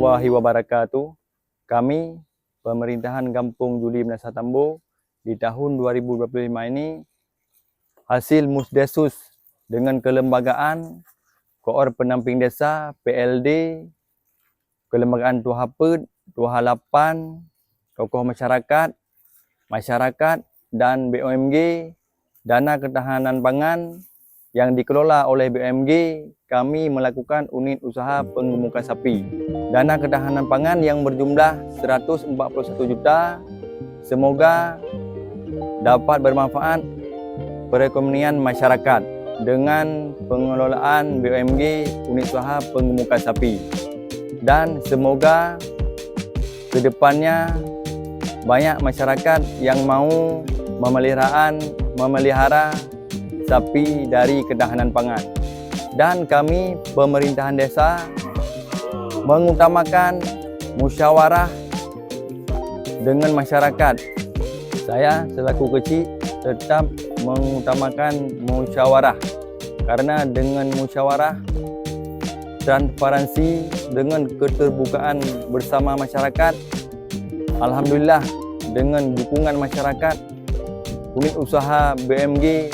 warahmatullahi wabarakatuh. Kami, Pemerintahan Kampung Juli Menasah Tambo, di tahun 2025 ini, hasil Musdesus dengan kelembagaan Koor Penamping Desa, PLD, Kelembagaan Tuha Pet, Tuha Lapan, tokoh masyarakat, dan BUMG, Dana Ketahanan Pangan yang dikelola oleh BUMG, kami melakukan unit usaha penggemukan sapi. Dana ketahanan pangan yang berjumlah 141 juta, semoga dapat bermanfaat perekonomian masyarakat dengan pengelolaan BUMG unit usaha penggemukan sapi. Dan semoga kedepannya banyak masyarakat yang mau memelihara sapi dari ketahanan pangan. Dan kami pemerintahan desa mengutamakan musyawarah dengan masyarakat. Saya selaku kecil tetap mengutamakan musyawarah, karena dengan musyawarah, transparansi, dengan keterbukaan bersama masyarakat, alhamdulillah dengan dukungan masyarakat, unit usaha BUMG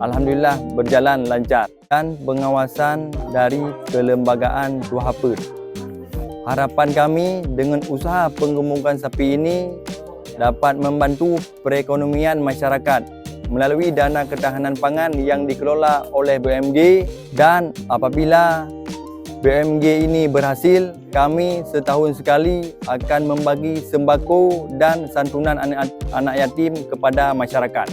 alhamdulillah berjalan lancar, dan pengawasan dari kelembagaan Tuha Pet. Harapan kami dengan usaha penggemukan sapi ini dapat membantu perekonomian masyarakat melalui dana ketahanan pangan yang dikelola oleh BUMG, dan apabila BUMG ini berhasil, kami setahun sekali akan membagi sembako dan santunan anak yatim kepada masyarakat.